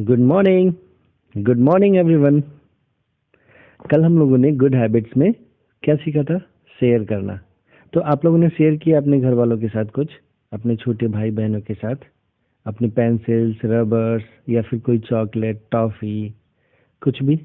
Good morning. Good morning everyone. कल हम लोगों ने गुड हैबिट्स में क्या सीखा था? शेयर करना। तो आप लोगों ने शेयर किया अपने घर वालों के साथ, कुछ अपने छोटे भाई बहनों के साथ, अपनी पेंसिल्स, रबर्स या फिर कोई चॉकलेट, टॉफी, कुछ भी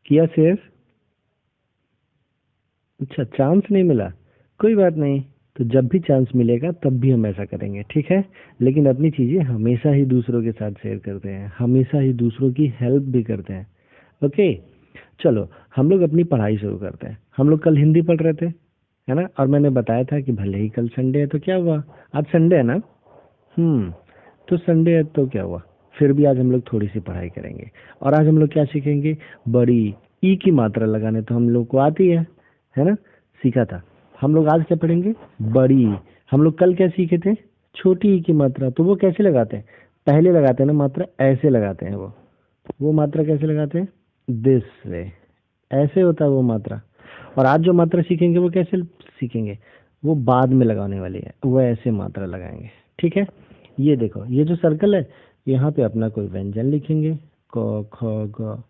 किया शेयर? अच्छा, चांस नहीं मिला, कोई बात नहीं। तो जब भी चांस मिलेगा तब भी हम ऐसा करेंगे, ठीक है? लेकिन अपनी चीजें हमेशा ही दूसरों के साथ शेयर करते हैं, हमेशा ही दूसरों की हेल्प भी करते हैं। ओके, चलो हम लोग अपनी पढ़ाई शुरू करते हैं। हम लोग कल हिंदी पढ़ रहे थे, है ना? और मैंने बताया था कि भले ही कल संडे है तो क्या हुआ, आज संडे है ना। हम्म। तो संडे है तो क्या हुआ, फिर भी आज हम लोग थोड़ी सी पढ़ाई करेंगे। और आज हम लोग क्या सीखेंगे? बड़ी ई की मात्रा लगाने तो हम लोग को आती है ना? सीखा था। हम लोग आज क्या पढ़ेंगे? बड़ी। हम लोग कल क्या सीखे थे? छोटी ई की मात्रा। तो वो कैसे लगाते हैं? पहले लगाते हैं ना मात्रा, ऐसे लगाते हैं। वो मात्रा कैसे लगाते हैं? This way. ऐसे होता है वो मात्रा। और आज जो मात्रा सीखेंगे वो कैसे सीखेंगे? वो बाद में लगाने वाली है, वो ऐसे मात्रा लगाएंगे, ठीक है? ये देखो, ये जो सर्कल है, यहाँ पे अपना कोई व्यंजन लिखेंगे, क ख ग,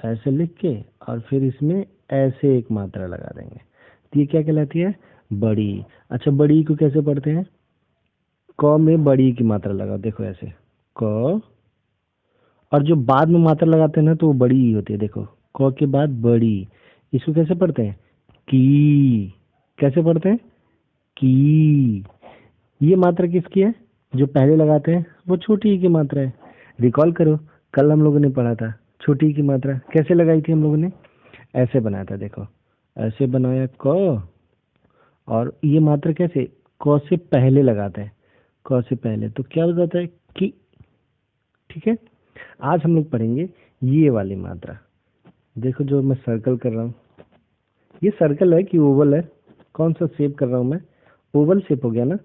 ऐसे लिख के, और फिर इसमें ऐसे एक मात्रा लगा देंगे। तो ये क्या कहलाती है? बड़ी। अच्छा, बड़ी को कैसे पढ़ते हैं? क में बड़ी की मात्रा लगाओ, देखो ऐसे, क। और जो बाद में मात्रा लगाते हैं ना, तो वो बड़ी ही होती है, देखो, क के बाद बड़ी। इसको कैसे पढ़ते हैं? की। कैसे पढ़ते हैं? की। ये मात्रा किसकी है? जो पहले लगाते हैं वो छोटी ई की मात्रा है। रिकॉल करो, कल हम लोगों ने पढ़ा था छोटी ई की मात्रा कैसे लगाई थी हम लोगों ने। ऐसे बनाया था, देखो, ऐसे बनाया क। और ये मात्रा कैसे? क से पहले लगाते हैं, क से पहले, तो क्या हो जाता है? की। ठीक है। आज हम लोग पढ़ेंगे ये वाली मात्रा। देखो जो मैं सर्कल कर रहा हूँ, ये सर्कल है कि ओवल है? कौन सा शेप कर रहा हूँ मैं? ओवल शेप हो गया ना,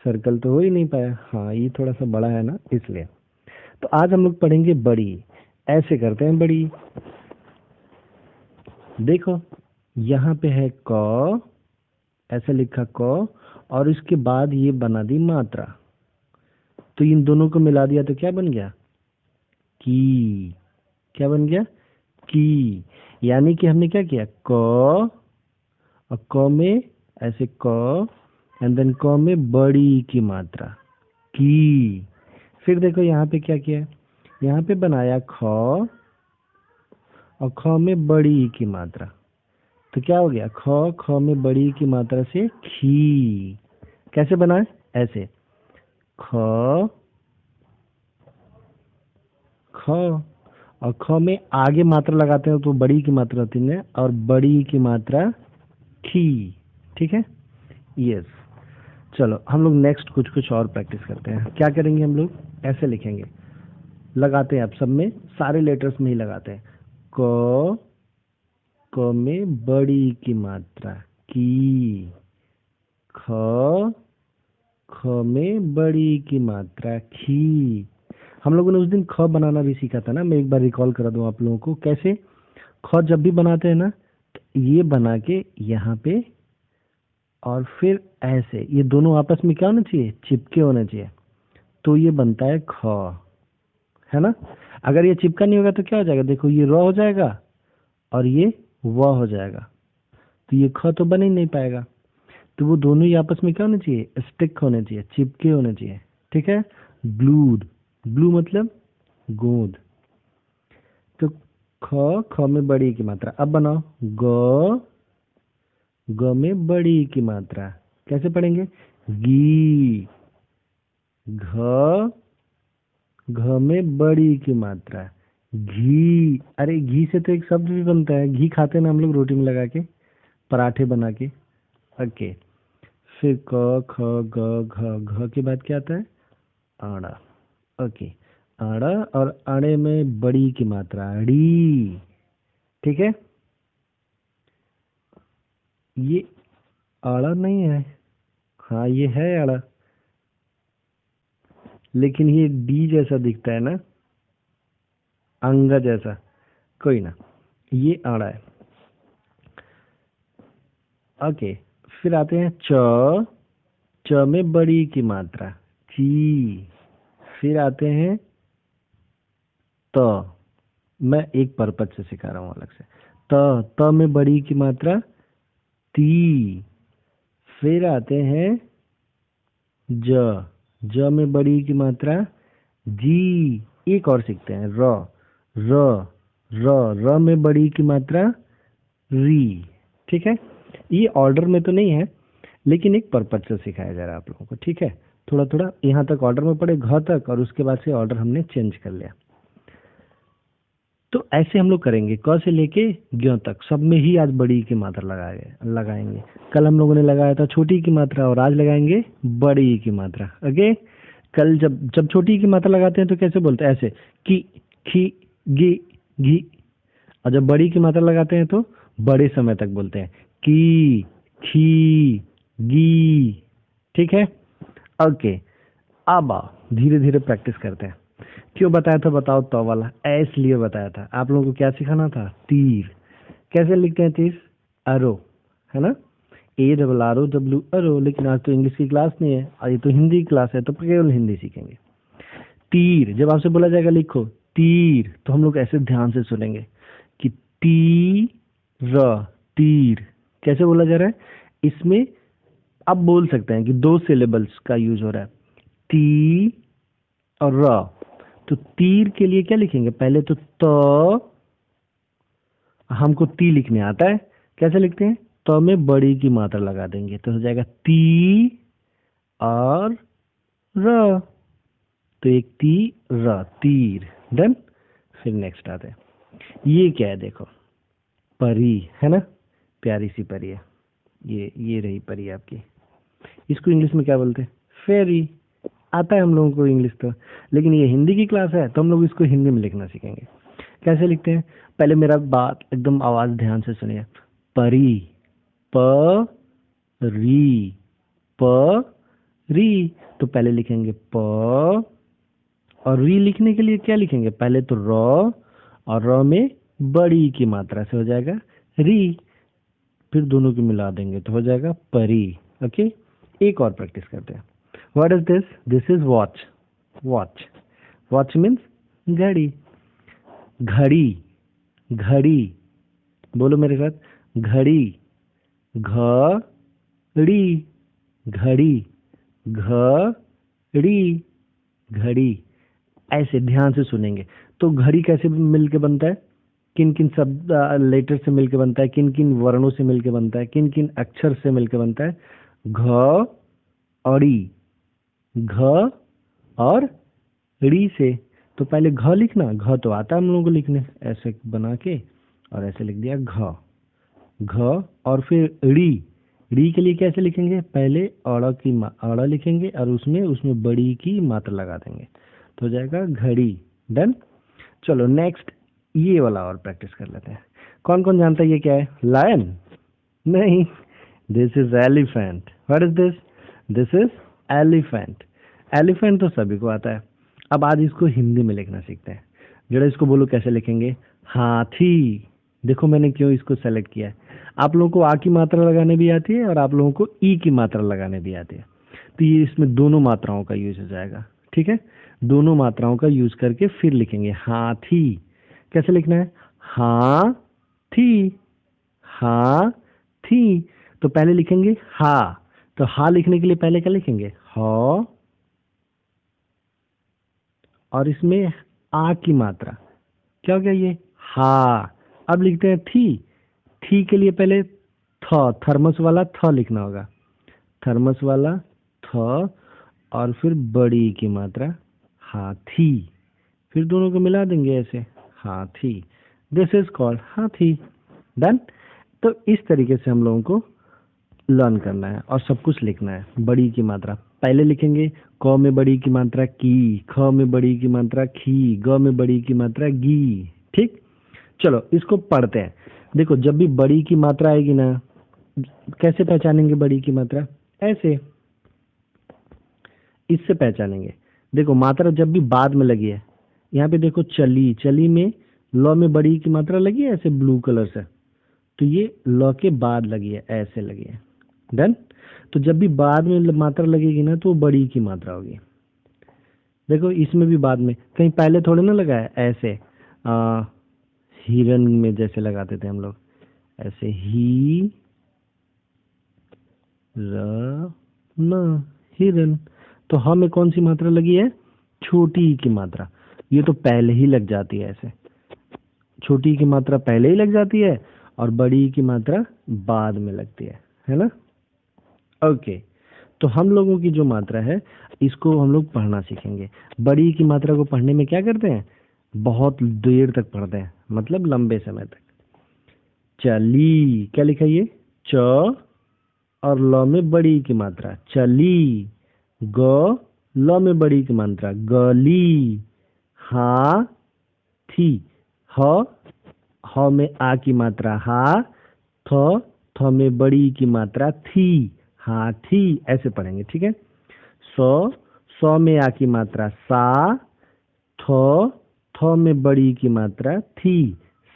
सर्कल तो हो ही नहीं पाया। हाँ, ये थोड़ा सा बड़ा है ना, इसलिए। तो आज हम लोग पढ़ेंगे बड़ी। ऐसे करते हैं बड़ी। देखो, यहाँ पे है क, ऐसे लिखा क, और इसके बाद ये बना दी मात्रा। तो इन दोनों को मिला दिया तो क्या बन गया? की। क्या बन गया? की। यानी कि हमने क्या किया? क, और क में ऐसे क, एंड देन क में बड़ी की मात्रा, की। फिर देखो यहाँ पे क्या किया है? यहाँ पे बनाया ख, और ख में बड़ी की मात्रा। तो क्या हो गया? ख, ख में बड़ी की मात्रा से खी। कैसे बनाए? ऐसे, ख, ख, और ख में आगे मात्रा लगाते हैं तो बड़ी की मात्रा होती है, और बड़ी की मात्रा खी। ठीक है? यस। चलो हम लोग नेक्स्ट कुछ कुछ और प्रैक्टिस करते हैं। क्या करेंगे हम लोग? ऐसे लिखेंगे, लगाते हैं, अब सब में सारे लेटर्स में ही लगाते हैं। क, क में बड़ी की मात्रा की। ख, ख में बड़ी की मात्रा खी। हम लोगों ने उस दिन ख बनाना भी सीखा था ना, मैं एक बार रिकॉल करा दूं आप लोगों को। कैसे? ख जब भी बनाते हैं ना, तो ये बना के यहाँ पे, और फिर ऐसे, ये दोनों आपस में क्या होना चाहिए? चिपके होने चाहिए। तो ये बनता है ख, है ना? अगर ये चिपका नहीं होगा तो क्या हो जाएगा? देखो, ये र हो जाएगा और ये व हो जाएगा, तो ये ख तो बन ही नहीं पाएगा। तो वो दोनों ही आपस में क्या होने चाहिए? स्टिक होने चाहिए, चिपके होने चाहिए। ठीक है? ग्लूड। ग्लू मतलब गोंद। तो ख, ख में बड़ी की मात्रा। अब बनाओ ग, ग में बड़ी की मात्रा। कैसे पढ़ेंगे? गी। घ, घ में बड़ी की मात्रा घी। अरे घी से तो एक शब्द भी बनता है, घी खाते हैं ना हम लोग रोटी में लगा के, पराठे बना के। ओके। फिर क, ख, ग, घ, घ के बाद क्या आता है? आड़ा। ओके। आड़ा, और आड़े में बड़ी की मात्रा ड़ी। ठीक है? ये आड़ा नहीं है। हाँ, ये है आड़ा, लेकिन ये डी जैसा दिखता है ना, अंगा जैसा। कोई ना, ये आड़ा है। ओके। फिर आते हैं च, च में बड़ी की मात्रा ची। फिर आते हैं त, मैं एक पर्पज से सिखा रहा हूँ अलग से। त में बड़ी की मात्रा ती, फिर आते हैं ज में बड़ी की मात्रा जी। एक और सीखते हैं र र में बड़ी की मात्रा री। ठीक है, ये ऑर्डर में तो नहीं है लेकिन एक पर्पज से सिखाया जा रहा है आप लोगों को। ठीक है, थोड़ा थोड़ा यहाँ तक ऑर्डर में पड़े घ तक, और उसके बाद से ऑर्डर हमने चेंज कर लिया। तो ऐसे हम लोग करेंगे क से लेके ज्ञ तक, सब में ही आज बड़ी की मात्रा लगाएंगे। कल हम लोगों ने लगाया था छोटी की मात्रा और आज लगाएंगे बड़ी की मात्रा। ओके, कल जब जब छोटी की मात्रा लगाते हैं तो कैसे बोलते हैं? ऐसे कि, खी, गी, घी। और जब बड़ी की मात्रा लगाते हैं तो बड़े समय तक बोलते हैं की, खी, गी। ठीक है, ओके। अब धीरे धीरे प्रैक्टिस करते हैं। क्यों बताया था बताओ? तो वाला इसलिए बताया था। आप लोगों को क्या सिखाना था? तीर। कैसे लिखते हैं तीर? अरो, है ना? ARROW अरो। लेकिन आज तो इंग्लिश की क्लास नहीं है, आज ये तो हिंदी की क्लास है, तो केवल हिंदी सीखेंगे। तीर, जब आपसे बोला जाएगा लिखो तीर, तो हम लोग ऐसे ध्यान से सुनेंगे कि तीर। कैसे बोला जा रहा है? इसमें आप बोल सकते हैं कि 2 सिलेबल्स का यूज हो रहा है, ती और र। तो तीर के लिए क्या लिखेंगे? पहले तो हमको ती लिखने आता है। कैसे लिखते हैं? त में बड़ी की मात्रा लगा देंगे तो हो जाएगा ती और र। तो एक ती र, तीर। डन। फिर नेक्स्ट आते हैं, ये क्या है? देखो, परी है ना, प्यारी सी परी है। ये रही परी आपकी। इसको इंग्लिश में क्या बोलते हैं? फेरी। आता है हम लोगों को इंग्लिश तो, लेकिन ये हिंदी की क्लास है तो हम लोग इसको हिंदी में लिखना सीखेंगे। कैसे लिखते हैं? पहले मेरा बात एकदम आवाज ध्यान से सुनिए। परी, प री, प री। तो पहले लिखेंगे प, और री लिखने के लिए क्या लिखेंगे? पहले तो र, और र में बड़ी की मात्रा से हो जाएगा री, फिर दोनों को मिला देंगे तो हो जाएगा परी। ओके, एक और प्रैक्टिस करते हैं। What is this? This is watch. Watch means घड़ी। घड़ी, बोलो मेरे साथ, घड़ी। घड़ी, घड़ी। ऐसे ध्यान से सुनेंगे तो घड़ी कैसे मिलके बनता है? किन किन शब्द लेटर से मिलके बनता है? किन किन वर्णों से मिलके बनता है? किन किन अक्षर से मिलके बनता है? घ अड़ी, घ और ड़ी से। तो पहले घ लिखना, घ तो आता है हम लोगों को लिखने, ऐसे बना के और ऐसे लिख दिया घ। और फिर ड़ी के लिए कैसे लिखेंगे? पहले अड़ लिखेंगे और उसमें बड़ी की मात्रा लगा देंगे तो हो जाएगा घड़ी। डन। चलो नेक्स्ट ये वाला और प्रैक्टिस कर लेते हैं। कौन कौन जानता है ये क्या है? लायन? नहीं, this is elephant. What is this? This is elephant. Elephant तो सभी को आता है। अब आज इसको हिंदी में लिखना सीखते हैं। जरा इसको बोलो कैसे लिखेंगे? हाथी। देखो मैंने क्यों इसको सेलेक्ट किया है। आप लोगों को आ की मात्रा लगाने भी आती है और आप लोगों को ई की मात्रा लगाने भी आती है, तो ये इसमें दोनों मात्राओं का यूज हो जाएगा। ठीक है, दोनों मात्राओं का यूज करके फिर लिखेंगे हाथी। कैसे लिखना है? हाथी। तो पहले लिखेंगे हा। तो हा लिखने के लिए पहले क्या लिखेंगे? ह, और इसमें आ की मात्रा क्या हो गया? ये हा। अब लिखते हैं थी के लिए पहले थर्मस वाला थ लिखना होगा, थर्मस वाला थ, और फिर बड़ी की मात्रा हाथी, फिर दोनों को मिला देंगे ऐसे हाथी। दिस इज कॉल्ड हाथी। डन। तो इस तरीके से हम लोगों को लर्न करना है और सब कुछ लिखना है। बड़ी की मात्रा पहले लिखेंगे, क में बड़ी की मात्रा की, ख में बड़ी की मात्रा खी, ग में बड़ी की मात्रा गी। ठीक, चलो इसको पढ़ते हैं। देखो जब भी बड़ी की मात्रा आएगी ना, कैसे पहचानेंगे बड़ी की मात्रा? ऐसे, इससे पहचानेंगे। देखो मात्रा जब भी बाद में लगी है, यहाँ पे देखो चली में ल में बड़ी की मात्रा लगी है ऐसे ब्लू कलर से, तो ये ल के बाद लगी है, ऐसे लगी है। डन। तो जब भी बाद में मात्रा लगेगी ना तो वो बड़ी की मात्रा होगी। देखो इसमें भी बाद में, कहीं पहले थोड़े ना लगा है, ऐसे हिरन में जैसे लगाते थे हम लोग, ऐसे ही र न, हिरन। तो ह में कौन सी मात्रा लगी है? छोटी ई की मात्रा। ये तो पहले ही लग जाती है ऐसे, छोटी ई की मात्रा पहले ही लग जाती है और बड़ी ई की मात्रा बाद में लगती है ना? ओके, तो हम लोगों की जो मात्रा है इसको हम लोग पढ़ना सीखेंगे। बड़ी ई की मात्रा को पढ़ने में क्या करते हैं? बहुत देर तक पढ़ते हैं, मतलब लंबे समय तक। चली, क्या लिखा है ये? च और ल में बड़ी ई की मात्रा, चली। ग, ल में बड़ी ई की मात्रा, गली। हा थी। ह, ह में आ की मात्रा, हा। थ, थ में बड़ी ई की मात्रा, थी, हाथी। ऐसे पढ़ेंगे, ठीक है? स, स में आ की मात्रा, सा। थ, थ में बड़ी ई की मात्रा, थी,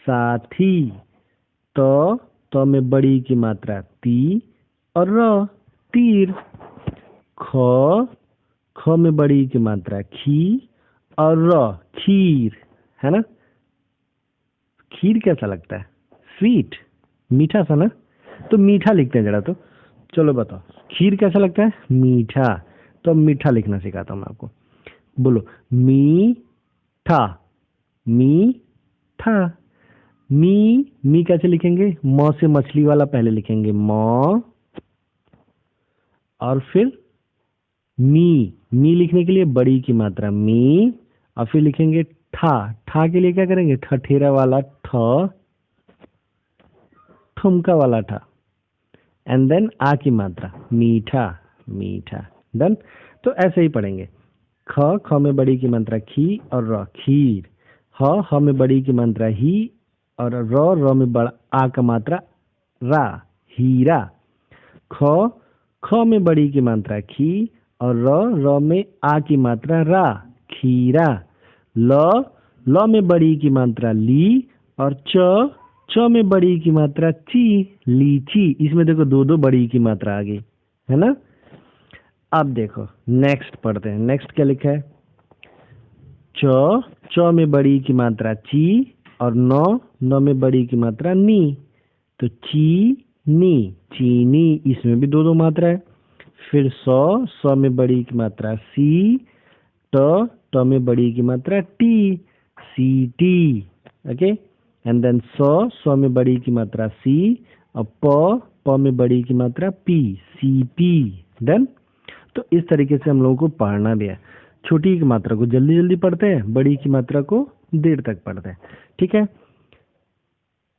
साथी। त, त में बड़ी ई की मात्रा, ती और र, तीर। ख, ख में बड़ी ई की मात्रा, खी और र, खीर, है ना? खीर कैसा लगता है? स्वीट, मीठा सा ना? तो मीठा लिखते हैं जरा, तो चलो बताओ खीर कैसा लगता है? मीठा। तो अब मीठा लिखना सिखाता हूँ मैं आपको। बोलो, मीठा, मीठा। मी कैसे लिखेंगे? म से मछली वाला पहले लिखेंगे, म। और फिर मी लिखने के लिए बड़ी की मात्रा, मी। और फिर लिखेंगे ठा, ठा के लिए क्या करेंगे? ठठेरा वाला ठ, ठुमका वाला ठा। एंड देन आ की मात्रा, मीठा, मीठा। डन। तो ऐसे ही पढ़ेंगे। ख, ख में बड़ी की मात्रा, खी और र, खीर। ह में बड़ी की मात्रा, ही और र में बड़ा आ का मात्रा, रा, हीरा। ख, ख में बड़ी की मात्रा, खी और र में आ की मात्रा, रा, खीरा। ल में बड़ी की मात्रा, ली और च में बड़ी की मात्रा, ची, लीची। इसमें देखो दो दो बड़ी की मात्रा आ गई, है ना? अब देखो नेक्स्ट पढ़ते हैं। नेक्स्ट क्या लिखा है? च में बड़ी की मात्रा, ची और न में बड़ी की मात्रा, नी। तो ची नी, चीनी। इसमें भी दो दो मात्रा है। फिर स में बड़ी की मात्रा, सी। ट में बड़ी की मात्रा, टी, सीटी। ओके। एंड देन स में बड़ी की मात्रा, सी। और प में बड़ी की मात्रा, पी, सीपी। डन। तो इस तरीके से हम लोगों को पढ़ना भी है। छोटी की मात्रा को जल्दी जल्दी पढ़ते हैं, बड़ी की मात्रा को देर तक पढ़ते हैं, ठीक है?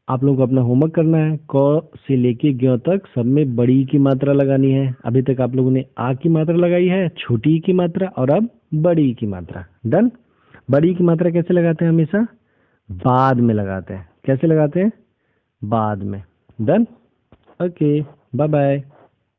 आप लोगों को अपना होमवर्क करना है। क से लेके ग तक सब में बड़ी की मात्रा लगानी है। अभी तक आप लोगों ने आ की मात्रा लगाई है, छोटी की मात्रा और अब बड़ी की मात्रा। डन। बड़ी की मात्रा कैसे लगाते हैं? हमेशा बाद में लगाते हैं। कैसे लगाते हैं? बाद में। डन। Okay, bye bye.